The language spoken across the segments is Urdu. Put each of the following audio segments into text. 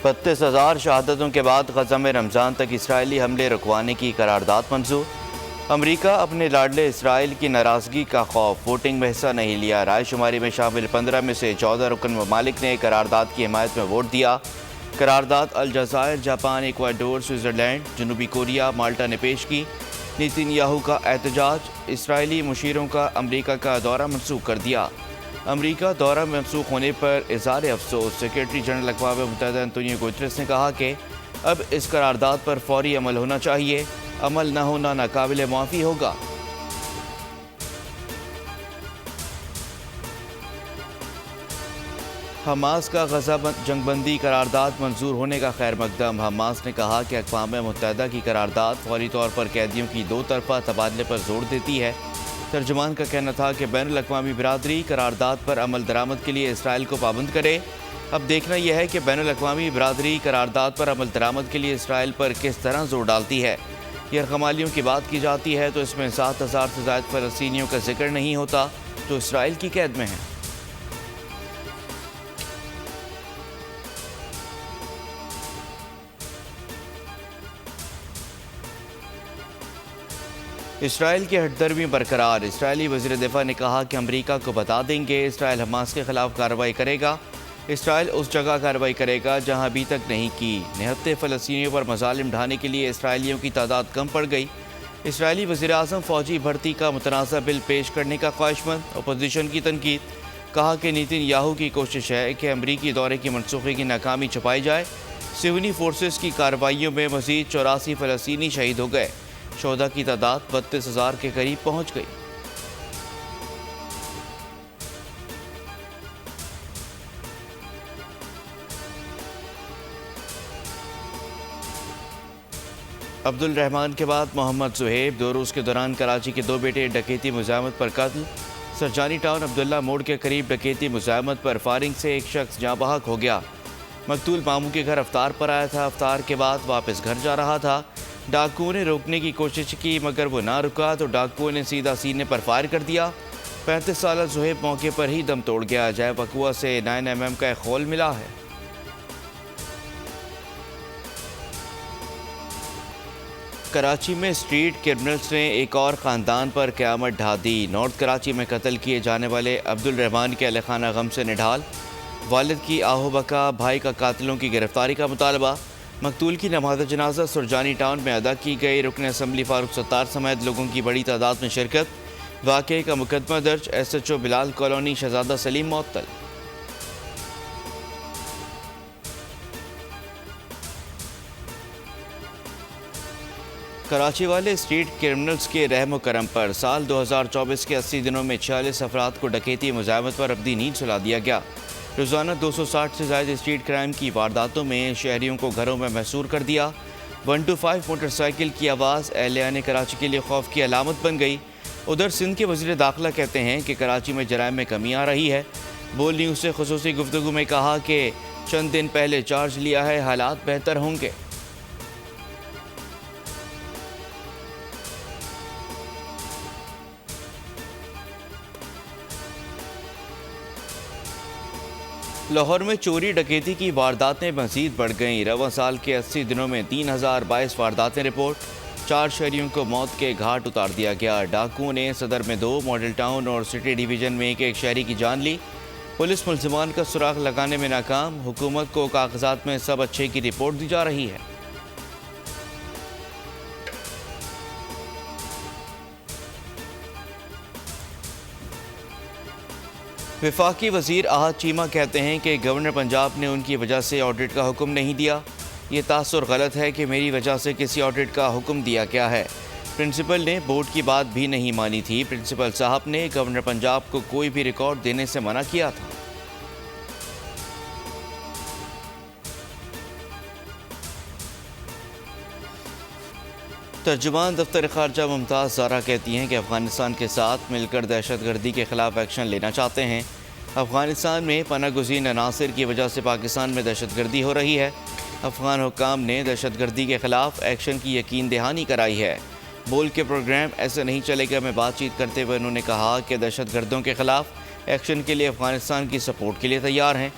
32,000 شہادتوں کے بعد غزہ میں رمضان تک اسرائیلی حملے رکوانے کی قرارداد منظور۔ امریکہ اپنے لاڈلے اسرائیل کی ناراضگی کا خوف، ووٹنگ میں حصہ نہیں لیا۔ رائے شماری میں شامل 15 میں سے 14 رکن ممالک نے قرارداد کی حمایت میں ووٹ دیا۔ قرارداد الجزائر، جاپان، ایکواڈور، سوئٹزرلینڈ، جنوبی کوریا، مالٹا نے پیش کی۔ نیتن یاہو کا احتجاج، اسرائیلی مشیروں کا امریکہ کا دورہ منسوخ کر دیا۔ امریکہ دورہ منسوخ ہونے پر اظہار افسوس، سیکرٹری جنرل اقوام متحدہ انتونیو گوتریس نے کہا کہ اب اس قرارداد پر فوری عمل ہونا چاہیے، عمل نہ ہونا ناقابل معافی ہوگا۔ حماس کا غزہ جنگ بندی قرارداد منظور ہونے کا خیر مقدم۔ حماس نے کہا کہ اقوام متحدہ کی قرارداد فوری طور پر قیدیوں کی دو طرفہ تبادلے پر زور دیتی ہے۔ ترجمان کا کہنا تھا کہ بین الاقوامی برادری قرارداد پر عمل درآمد کے لیے اسرائیل کو پابند کرے۔ اب دیکھنا یہ ہے کہ بین الاقوامی برادری قرارداد پر عمل درآمد کے لیے اسرائیل پر کس طرح زور ڈالتی ہے۔ یرغمالیوں کی بات کی جاتی ہے تو اس میں 7,000 سے زائد فلسطینیوں کا ذکر نہیں ہوتا جو اسرائیل کی قید میں ہیں۔ اسرائیل کی ہٹ درمی برقرار، اسرائیلی وزیر دفاع نے کہا کہ امریکہ کو بتا دیں گے اسرائیل حماس کے خلاف کارروائی کرے گا۔ اسرائیل اس جگہ کارروائی کرے گا جہاں ابھی تک نہیں کی۔ نہتے فلسطینیوں پر مظالم ڈھانے کے لیے اسرائیلیوں کی تعداد کم پڑ گئی۔ اسرائیلی وزیراعظم فوجی بھرتی کا متنازع بل پیش کرنے کا خواہشمند، اپوزیشن کی تنقید۔ کہا کہ نیتن یاہو کی کوشش ہے کہ امریکی دورے کی منسوخی کی ناکامی چھپائی جائے۔ سیونی فورسز کی کارروائیوں میں مزید 84 فلسطینی شہید ہو گئے۔ شہداء کی تعداد 32,000 کے قریب پہنچ گئی۔ عبد الرحمان کے بعد محمد زہیب، 2 روز کے دوران کراچی کے 2 بیٹے ڈکیتی مزاحمت پر قتل۔ سرجانی ٹاؤن عبداللہ موڑ کے قریب ڈکیتی مزاحمت پر فائرنگ سے ایک شخص جاں بحق ہو گیا۔ مقتول ماموں کے گھر افطار پر آیا تھا، افطار کے بعد واپس گھر جا رہا تھا۔ ڈاکوؤں نے روکنے کی کوشش کی مگر وہ نہ رکا تو ڈاکوؤں نے سیدھا سینے پر فائر کر دیا۔ 35 سالہ زہیب موقع پر ہی دم توڑ گیا۔ جائے بکوا سے 9mm کا ایک خول ملا ہے۔ کراچی میں اسٹریٹ کرمنلز نے ایک اور خاندان پر قیامت ڈھا دی۔ نارتھ کراچی میں قتل کیے جانے والے عبد الرحمان کے اہل خانہ غم سے نڈھال، والد کی آہو بکا، بھائی کا قاتلوں کی گرفتاری کا مطالبہ۔ مقتول کی نماز جنازہ سرجانی ٹاؤن میں ادا کی گئی۔ رکن اسمبلی فاروق ستار سمیت لوگوں کی بڑی تعداد میں شرکت۔ واقعے کا مقدمہ درج، SHO بلال کالونی شہزادہ سلیم معطل۔ کراچی والے اسٹریٹ کرمنلز کے رحم و کرم پر سال 2024 کے 80 دنوں میں 46 افراد کو ڈکیتی مزاحمت پر ابدی نیند سلا دیا گیا۔ روزانہ 260 سے زائد اسٹریٹ کرائم کی وارداتوں میں شہریوں کو گھروں میں محصور کر دیا۔ 125 موٹر سائیکل کی آواز اہلیان کراچی کے لیے خوف کی علامت بن گئی۔ ادھر سندھ کے وزیر داخلہ کہتے ہیں کہ کراچی میں جرائم میں کمی آ رہی ہے۔ بول نیوز سے خصوصی گفتگو میں کہا کہ چند دن پہلے چارج لیا ہے، حالات بہتر ہوں گے۔ لاہور میں چوری ڈکیتی کی وارداتیں مزید بڑھ گئیں۔ رواں سال کے 80 دنوں میں 3022 وارداتیں رپورٹ۔ 4 شہریوں کو موت کے گھاٹ اتار دیا گیا۔ ڈاکوؤں نے صدر میں 2، ماڈل ٹاؤن اور سٹی ڈویژن میں ایک شہری کی جان لی۔ پولیس ملزمان کا سراغ لگانے میں ناکام۔ حکومت کو کاغذات میں سب اچھے کی رپورٹ دی جا رہی ہے۔ وفاقی وزیر احد چیمہ کہتے ہیں کہ گورنر پنجاب نے ان کی وجہ سے آڈٹ کا حکم نہیں دیا۔ یہ تاثر غلط ہے کہ میری وجہ سے کسی آڈٹ کا حکم دیا گیا ہے۔ پرنسپل نے بورڈ کی بات بھی نہیں مانی تھی۔ پرنسپل صاحب نے گورنر پنجاب کو کوئی بھی ریکارڈ دینے سے منع کیا تھا۔ ترجمان دفتر خارجہ ممتاز زارا کہتی ہیں کہ افغانستان کے ساتھ مل کر دہشت گردی کے خلاف ایکشن لینا چاہتے ہیں۔ افغانستان میں پناہ گزین عناصر کی وجہ سے پاکستان میں دہشت گردی ہو رہی ہے۔ افغان حکام نے دہشت گردی کے خلاف ایکشن کی یقین دہانی کرائی ہے۔ بول کے پروگرام ایسے نہیں چلے گا میں بات چیت کرتے ہوئے انہوں نے کہا کہ دہشت گردوں کے خلاف ایکشن کے لیے افغانستان کی سپورٹ کے لیے تیار ہیں۔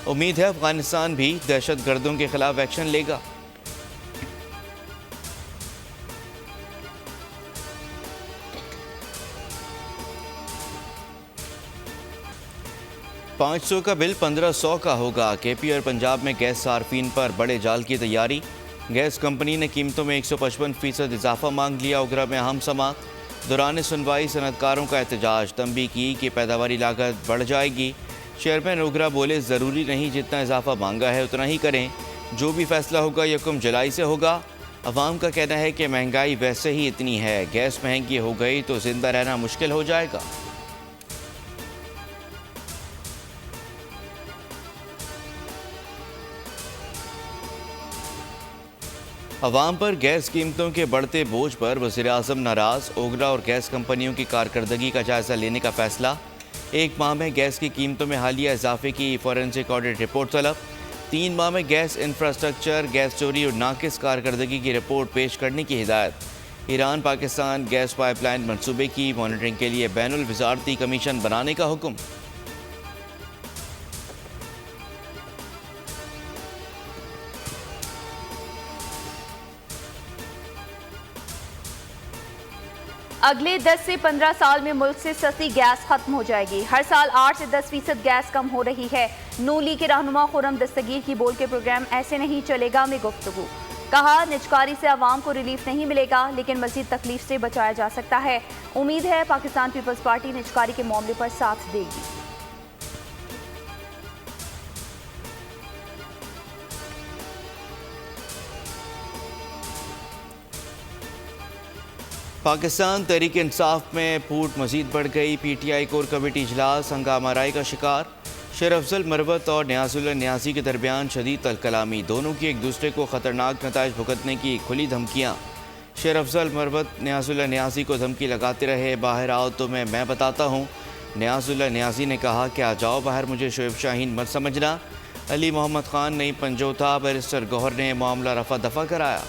امید ہے افغانستان بھی دہشت گردوں کے خلاف ایکشن لے گا۔ 500 کا بل 1500 کا ہوگا۔ کے پی اور پنجاب میں گیس صارفین پر بڑے جال کی تیاری۔ گیس کمپنی نے قیمتوں میں 155% اضافہ مانگ لیا۔ اوگرا میں اہم سماعت دوران سنوائی صنعتکاروں کا احتجاج، تنبیہ کی کہ پیداواری لاگت بڑھ جائے گی۔ چیئرمین اوگرا بولے ضروری نہیں جتنا اضافہ مانگا ہے اتنا ہی کریں، جو بھی فیصلہ ہوگا 1 جولائی سے ہوگا۔ عوام کا کہنا ہے کہ مہنگائی ویسے ہی اتنی ہے، گیس مہنگی ہو گئی تو زندہ رہنا مشکل ہو جائے گا۔ عوام پر گیس قیمتوں کے بڑھتے بوجھ پر وزیراعظم ناراض، اوگرا اور گیس کمپنیوں کی کارکردگی کا جائزہ لینے کا فیصلہ۔ 1 ماہ میں گیس کی قیمتوں میں حالیہ اضافے کی فورینسک آڈٹ رپورٹ طلب۔ 3 ماہ میں گیس انفراسٹرکچر، گیس چوری اور ناقص کارکردگی کی رپورٹ پیش کرنے کی ہدایت۔ Iran Pakistan gas pipeline منصوبے کی مانیٹرنگ کے لیے بین الوزارتی کمیشن بنانے کا حکم۔ اگلے 10 سے 15 سال میں ملک سے سستی گیس ختم ہو جائے گی۔ ہر سال 8 سے 10% گیس کم ہو رہی ہے۔ نون لیگ کے رہنما خرم دستگیر کی بول کے پروگرام ایسے نہیں چلے گا میں گفتگو۔ کہا نجکاری سے عوام کو ریلیف نہیں ملے گا لیکن مزید تکلیف سے بچایا جا سکتا ہے۔ امید ہے پاکستان پیپلز پارٹی نجکاری کے معاملے پر ساتھ دے گی۔ پاکستان تحریک انصاف میں پھوٹ مزید بڑھ گئی۔ P T I core committee اجلاس ہنگامہ آرائی کا شکار۔ شیر افضل مروت اور نیاز اللہ نیازی کے درمیان شدید تلکلامی، دونوں کی ایک دوسرے کو خطرناک نتائج بھگتنے کی کھلی دھمکیاں۔ شیر افضل مروت نیاز اللہ نیازی کو دھمکی لگاتے رہے، باہر آؤ تو میں بتاتا ہوں۔ نیاز اللہ نیازی نے کہا کہ آ جاؤ باہر، مجھے شعیب شاہین مت سمجھنا۔ علی محمد خان نہیں پنجوتا، بیرسٹر گوہر نے معاملہ رفع دفع کرایا۔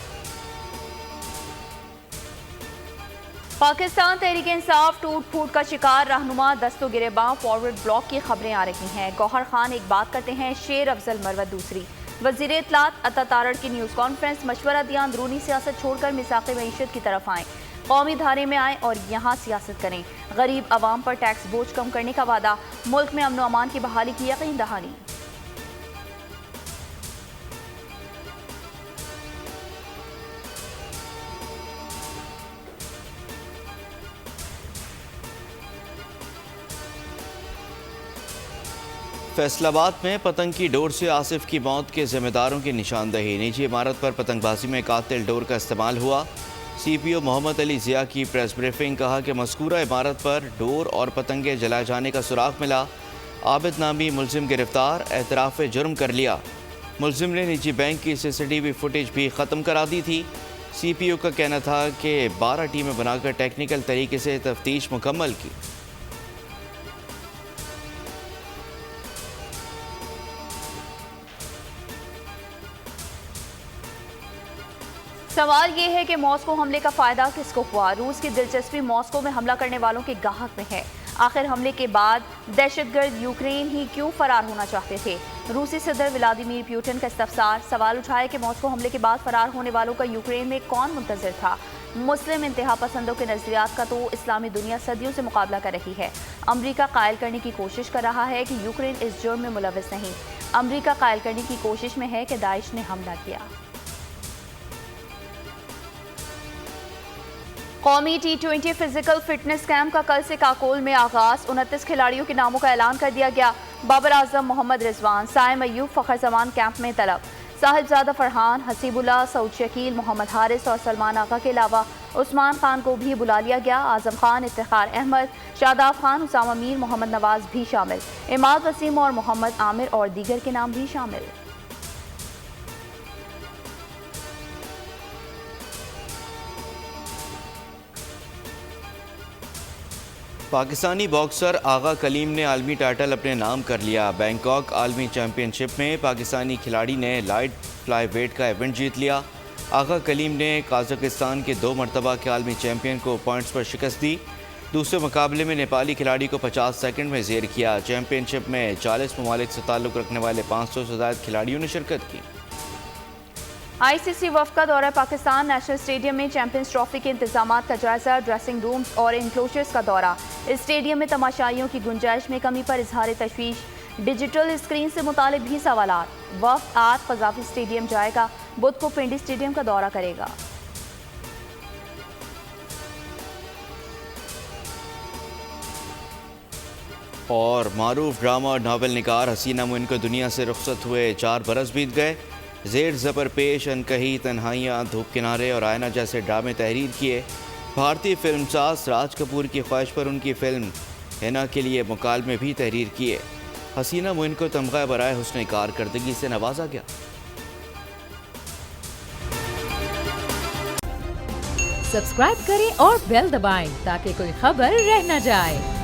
پاکستان تحریک انصاف ٹوٹ پھوٹ کا شکار، رہنما دست و گریباں فارورڈ بلاک کی خبریں آ رہی ہیں۔ گوہر خان ایک بات کرتے ہیں، شیر افضل مروت دوسری۔ وزیر اطلاعات عطا تارڑ کی نیوز کانفرنس، مشورہ دیا اندرونی سیاست چھوڑ کر میثاق معیشت کی طرف آئیں، قومی دھارے میں آئیں اور یہاں سیاست کریں۔ غریب عوام پر ٹیکس بوجھ کم کرنے کا وعدہ، ملک میں امن و امان کی بحالی کی یقین دہانی۔ فیصل آباد میں پتنگ کی ڈور سے آصف کی موت کے ذمہ داروں کی نشاندہی، نجی عمارت پر پتنگ بازی میں قاتل ڈور کا استعمال ہوا۔ سی پی او محمد علی ضیاء کی پریس بریفنگ، کہا کہ مذکورہ عمارت پر ڈور اور پتنگیں جلائے جانے کا سراغ ملا۔ عابد نامی ملزم گرفتار، اعتراف جرم کر لیا۔ ملزم نے نجی بینک کی CCTV فوٹیج بھی ختم کرا دی تھی۔ سی پی او کا کہنا تھا کہ 12 ٹیمیں بنا کر ٹیکنیکل طریقے سے تفتیش مکمل کی۔ سوال یہ ہے کہ ماسکو حملے کا فائدہ کس کو ہوا؟ روس کی دلچسپی ماسکو میں حملہ کرنے والوں کے گاہک میں ہے۔ آخر حملے کے بعد دہشت گرد یوکرین ہی کیوں فرار ہونا چاہتے تھے؟ روسی صدر ولادیمیر پیوٹن کا استفسار، سوال اٹھایا کہ ماسکو حملے کے بعد فرار ہونے والوں کا یوکرین میں کون منتظر تھا؟ مسلم انتہا پسندوں کے نظریات کا تو اسلامی دنیا صدیوں سے مقابلہ کر رہی ہے۔ امریکہ قائل کرنے کی کوشش کر رہا ہے کہ یوکرین اس جرم میں ملوث نہیں۔ امریکہ قائل کرنے کی کوشش میں ہے کہ داعش نے حملہ کیا۔ قومی T20 فزیکل فٹنس کیمپ کا کل سے کاکول میں آغاز، 29 کھلاڑیوں کے ناموں کا اعلان کر دیا گیا۔ بابر اعظم، محمد رضوان، سائم ایوب، فخر زمان کیمپ میں طلب۔ صاحبزادہ فرحان، حسیب اللہ، سعود شکیل، محمد حارث اور سلمان آقا کے علاوہ عثمان خان کو بھی بلا لیا گیا۔ اعظم خان، افتخار احمد، شاداب خان، اسامہ میر، محمد نواز بھی شامل۔ عماد وسیم اور محمد عامر اور دیگر کے نام بھی شامل۔ پاکستانی باکسر آغا کلیم نے عالمی ٹائٹل اپنے نام کر لیا۔ بینکاک عالمی چیمپئن شپ میں پاکستانی کھلاڑی نے لائٹ فلائی ویٹ کا ایونٹ جیت لیا۔ آغا کلیم نے قازقستان کے 2 مرتبہ کے عالمی چیمپئن کو پوائنٹس پر شکست دی۔ دوسرے مقابلے میں نیپالی کھلاڑی کو 50 سیکنڈ میں زیر کیا۔ چیمپئن شپ میں 40 ممالک سے تعلق رکھنے والے 500 سے زائد کھلاڑیوں نے شرکت کی۔ آئی سی سی وفد کا دورہ پاکستان، نیشنل اسٹیڈیم میں چیمپئنز ٹرافی کے انتظامات کا جائزہ، ڈریسنگ رومز اور انکلوژرز کا دورہ۔ اسٹیڈیم میں تماشائیوں کی گنجائش میں کمی پر اظہار تشویش، ڈیجیٹل اسکرین سے متعلق بھی سوالات۔ وفد آج قذافی اسٹیڈیم جائے گا، بدھ کو پنڈی اسٹیڈیم کا دورہ کرے گا۔ اور معروف ڈرامہ اور ناول نگار حسینہ معین کو دنیا سے رخصت ہوئے 4 برس بیت گئے۔ زیر زبر پیش، انکہی، تنہائیاں، دھوپ کنارے اور آئینہ جیسے ڈرامے تحریر کیے۔ بھارتی فلم ساز راج کپور کی خواہش پر ان کی فلم ہینا کے لیے مکالمے بھی تحریر کیے۔ حسینہ معین کو تمغہ برائے حسن کارکردگی سے نوازا گیا۔ سبسکرائب کریں اور بیل دبائیں تاکہ کوئی خبر رہ نہ جائے۔